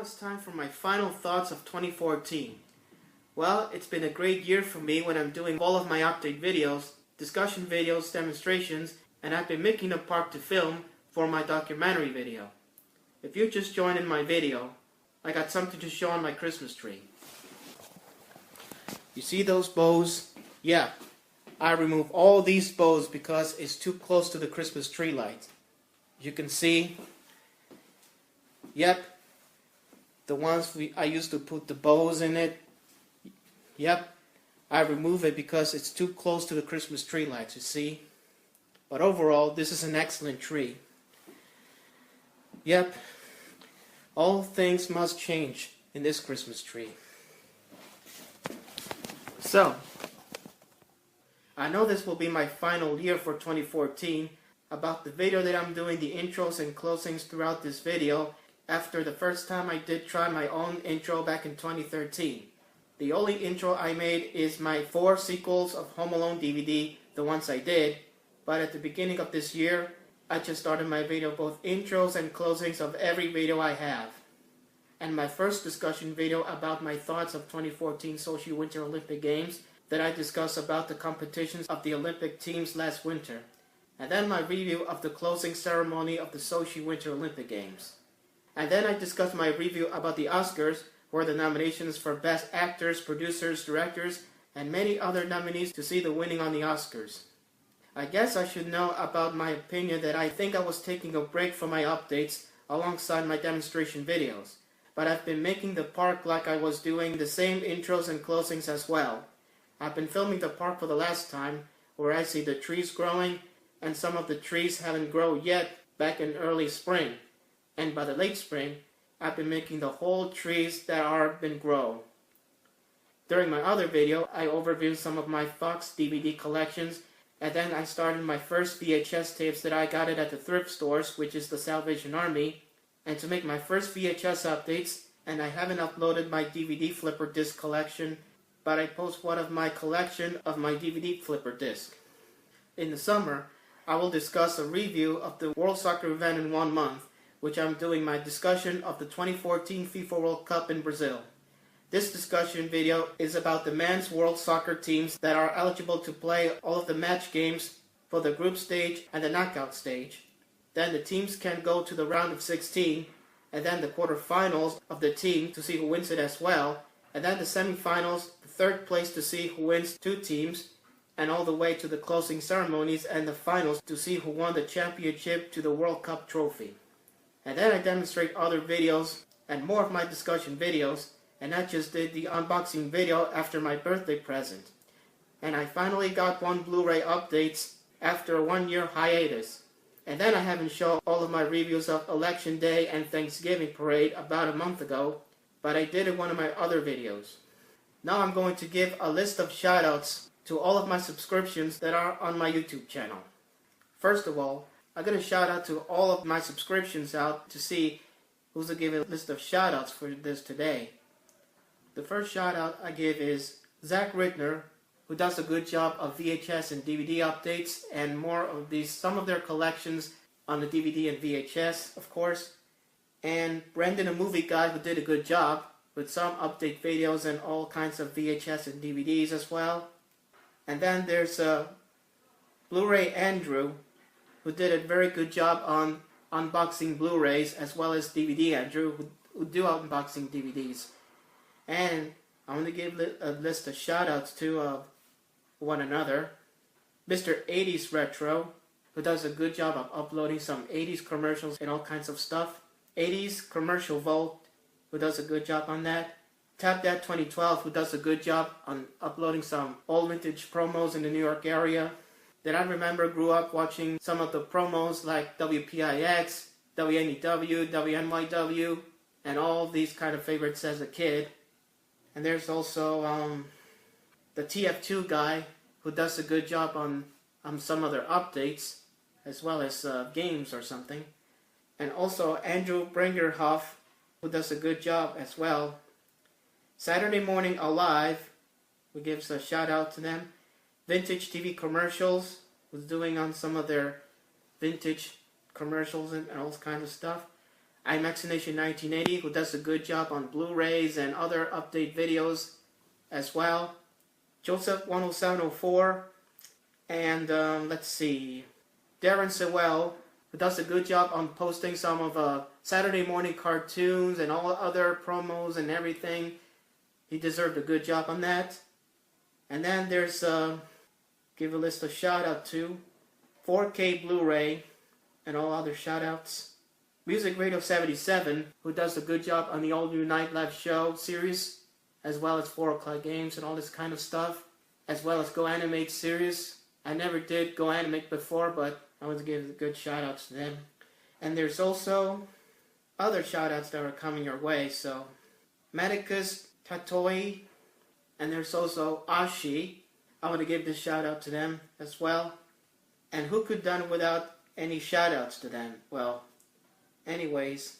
it's time for my final thoughts of 2014. Well, it's been a great year for me when I'm doing all of my update videos, discussion videos, demonstrations, and I've been making a park to film for my documentary video. If you just joined in my video, I got something to show on my Christmas tree. You see those bows? Yeah, I removed all these bows because it's too close to the Christmas tree light. You can see, yep, the ones I used to put the bows in it, yep, I removed it because it's too close to the Christmas tree lights, you see. But overall, this is an excellent tree. Yep, all things must change in this Christmas tree. So, I know this will be my final year for 2014. About the video that I'm doing the intros and closings throughout this video after the first time I did try my own intro back in 2013. The only intro I made is my 4 sequels of Home Alone DVD, the ones I did, but at the beginning of this year, I just started my video both intros and closings of every video I have. And my first discussion video about my thoughts of 2014 Sochi Winter Olympic Games that I discussed about the competitions of the Olympic teams last winter. And then my review of the closing ceremony of the Sochi Winter Olympic Games. And then I discussed my review about the Oscars, where the nominations for Best Actors, Producers, Directors, and many other nominees to see the winning on the Oscars. I guess I should know about my opinion that I think I was taking a break from my updates alongside my demonstration videos. But I've been making the park like I was doing the same intros and closings as well. I've been filming the park for the last time, where I see the trees growing, and some of the trees haven't grown yet back in early spring. And by the late spring, I've been making the whole trees that are been grown. During my other video, I overviewed some of my Fox DVD collections, and then I started my first VHS tapes that I got it at the thrift stores, which is the Salvation Army, and to make my first VHS updates, and I haven't uploaded my DVD flipper disc collection, but I post one of my collection of my DVD flipper disc. In the summer, I will discuss a review of the World Soccer event in 1 month, which I'm doing my discussion of the 2014 FIFA World Cup in Brazil. This discussion video is about the men's World Soccer teams that are eligible to play all of the match games for the group stage and the knockout stage. Then the teams can go to the round of 16, and then the quarterfinals of the team to see who wins it as well, and then the semifinals, the third place to see who wins 2 teams, and all the way to the closing ceremonies and the finals to see who won the championship to the World Cup trophy. And then I demonstrate other videos and more of my discussion videos, and I just did the unboxing video after my birthday present. And I finally got 1 Blu-ray updates after a 1-year hiatus. And then I haven't shown all of my reviews of Election Day and Thanksgiving Parade about a month ago, but I did in one of my other videos. Now I'm going to give a list of shoutouts to all of my subscriptions that are on my YouTube channel. First of all, I'm going to shout out to all of my subscriptions out to see who's to give a list of shoutouts for this today. The first shout out I give is Zach Rittner, who does a good job of VHS and DVD updates and more of some of their collections on the DVD and VHS, of course. And Brendan, a movie guy, who did a good job with some update videos and all kinds of VHS and DVDs as well. And then there's Blu-ray Andrew, who did a very good job on unboxing Blu-rays, as well as DVD Andrew, who do unboxing DVDs. And I want to give a list of shout-outs to one another. Mr. 80s Retro, who does a good job of uploading some 80s commercials and all kinds of stuff. 80s Commercial Vault, who does a good job on that. TapDad 2012, who does a good job on uploading some old vintage promos in the New York area. That I remember grew up watching some of the promos like WPIX, WNEW, WNYW, and all these kind of favorites as a kid. And there's also the TF2 guy, who does a good job on some other updates, as well as games or something. And also Andrew Bringerhoff, who does a good job as well. Saturday Morning Alive, who gives a shout out to them. Vintage TV Commercials, who's doing on some of their vintage commercials and all kinds of stuff. iMaxination 1980, who does a good job on Blu-rays and other update videos as well. Joseph 10704, and let's see, Darren Sewell, who does a good job on posting some of Saturday morning cartoons and all other promos and everything. He deserved a good job on that. And then there's, give a list of shout-out to 4K Blu-ray and all other shout-outs. Music Radio 77, who does a good job on the All New Nightlife Show series, as well as 4 O'Clock Games and all this kind of stuff, as well as Go Animate series. I never did Go Animate before, but I want to give a good shout-outs to them. And there's also other shout-outs that are coming your way, so Medicus Tatoi, and there's also Ashi. I want to give this shout-out to them as well. And who could done without any shout-outs to them? Well, anyways,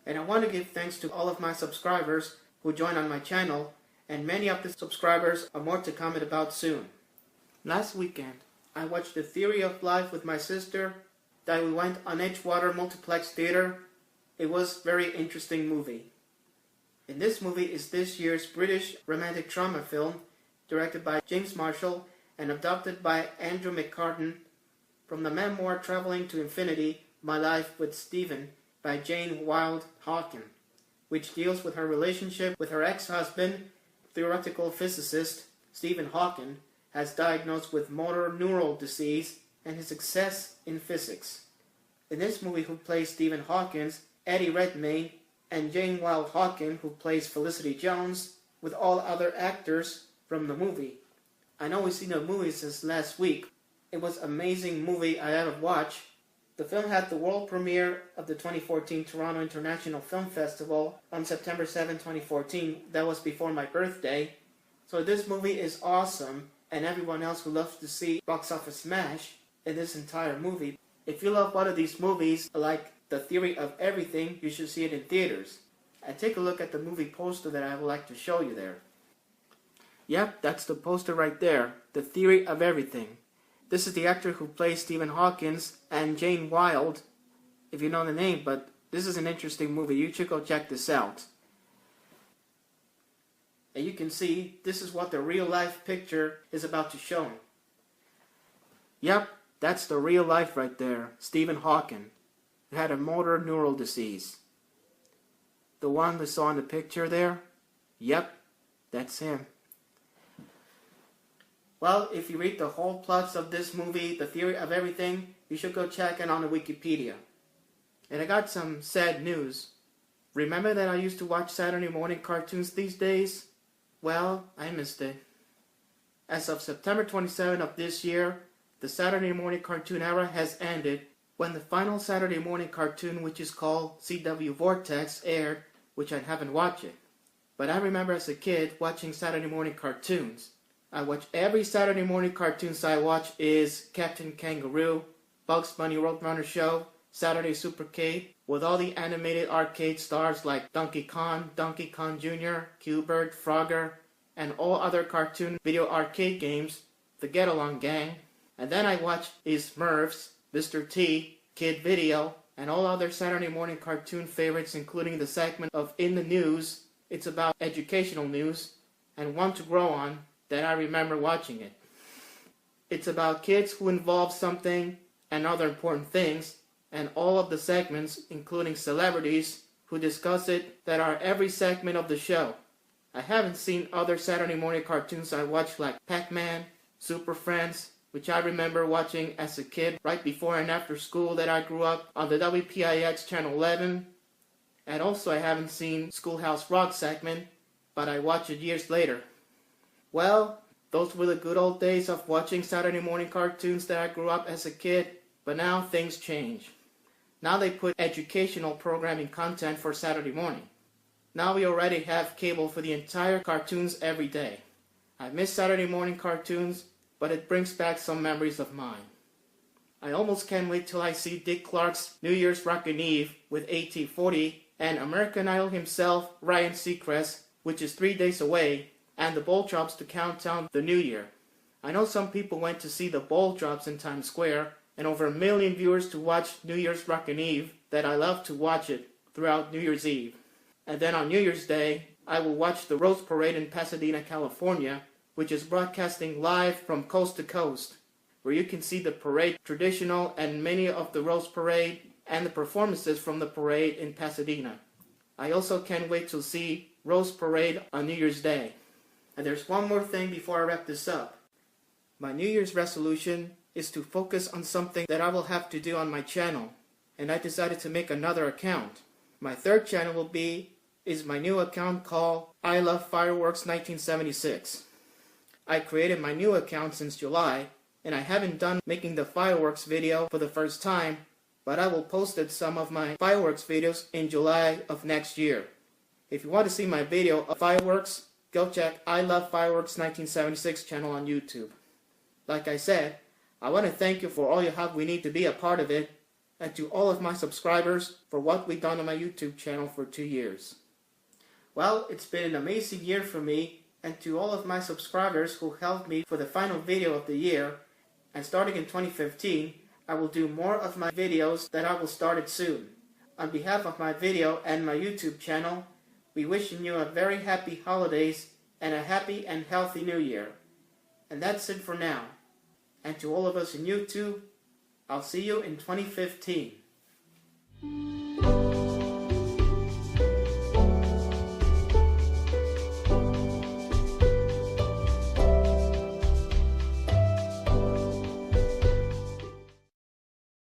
and I want to give thanks to all of my subscribers who joined on my channel, and many of the subscribers are more to comment about soon. Last weekend, I watched The Theory of Life with my sister, that we went on Edgewater Multiplex Theater. It was a very interesting movie. And this movie is this year's British romantic drama film, directed by James Marshall and adapted by Andrew McCartan from the memoir Traveling to Infinity, My Life with Stephen by Jane Wilde Hawken, which deals with her relationship with her ex-husband, theoretical physicist Stephen Hawking, has diagnosed with motor neural disease and his success in physics. In this movie, who plays Stephen Hawkins, Eddie Redmayne, and Jane Wilde Hawken, who plays Felicity Jones, with all other actors from the movie. I know we've seen the movie since last week. It was an amazing movie I ever watched. The film had the world premiere of the 2014 Toronto International Film Festival on September 7, 2014. That was before my birthday. So this movie is awesome, and everyone else who loves to see box office smash in this entire movie. If you love one of these movies, like The Theory of Everything, you should see it in theaters. And take a look at the movie poster that I would like to show you there. Yep, that's the poster right there, The Theory of Everything. This is the actor who plays Stephen Hawkins and Jane Wilde, if you know the name, but this is an interesting movie. You should go check this out. And you can see, this is what the real life picture is about to show. Yep, that's the real life right there, Stephen Hawking, who had a motor neural disease. The one we saw in the picture there? Yep, that's him. Well, if you read the whole plots of this movie, The Theory of Everything, you should go check it on the Wikipedia. And I got some sad news. Remember that I used to watch Saturday morning cartoons these days? Well, I missed it. As of September 27 of this year, the Saturday morning cartoon era has ended when the final Saturday morning cartoon, which is called CW Vortex, aired, which I haven't watched it. But I remember as a kid watching Saturday morning cartoons. I watch every Saturday morning cartoons I watch is Captain Kangaroo, Bugs Bunny Roadrunner Show, Saturday Supercade, with all the animated arcade stars like Donkey Kong Jr., Q*bert, Frogger, and all other cartoon video arcade games, the Get Along Gang. And then I watch is Smurfs, Mr. T, Kid Video, and all other Saturday morning cartoon favorites, including the segment of In the News. It's about educational news, and One to Grow On, that I remember watching it. It's about kids who involve something and other important things, and all of the segments, including celebrities who discuss it, that are every segment of the show. I haven't seen other Saturday morning cartoons I watched like Pac-Man, Super Friends, which I remember watching as a kid right before and after school that I grew up on the WPIX Channel 11. And also I haven't seen Schoolhouse Rock segment, but I watched it years later. Well, those were the good old days of watching Saturday morning cartoons that I grew up as a kid, but now things change. Now they put educational programming content for Saturday morning. Now we already have cable for the entire cartoons every day. I miss Saturday morning cartoons, but it brings back some memories of mine. I almost can't wait till I see Dick Clark's New Year's Rockin' Eve with AT40 and American Idol himself, Ryan Seacrest, which is 3 days away, and the ball drops to count down the new year. I know some people went to see the ball drops in Times Square, and over 1 million viewers to watch New Year's Rockin' Eve, that I love to watch it, throughout New Year's Eve. And then on New Year's Day, I will watch the Rose Parade in Pasadena, California, which is broadcasting live from coast to coast, where you can see the parade traditional and many of the Rose Parade and the performances from the parade in Pasadena. I also can't wait to see Rose Parade on New Year's Day. And there's one more thing before I wrap this up. My New Year's resolution is to focus on something that I will have to do on my channel, and I decided to make another account. My third channel is my new account called I Love Fireworks 1976. I created my new account since July, and I haven't done making the fireworks video for the first time, but I will post some of my fireworks videos in July of next year. If you want to see my video of fireworks, go check I Love Fireworks 1976 channel on YouTube. Like I said, I want to thank you for all your help we need to be a part of it, and to all of my subscribers for what we've done on my YouTube channel for 2 years. Well, it's been an amazing year for me, and to all of my subscribers who helped me for the final video of the year, and starting in 2015, I will do more of my videos that I will start it soon. On behalf of my video and my YouTube channel, we wishing you a very happy holidays and a happy and healthy new year. And that's it for now. And to all of us in YouTube, I'll see you in 2015.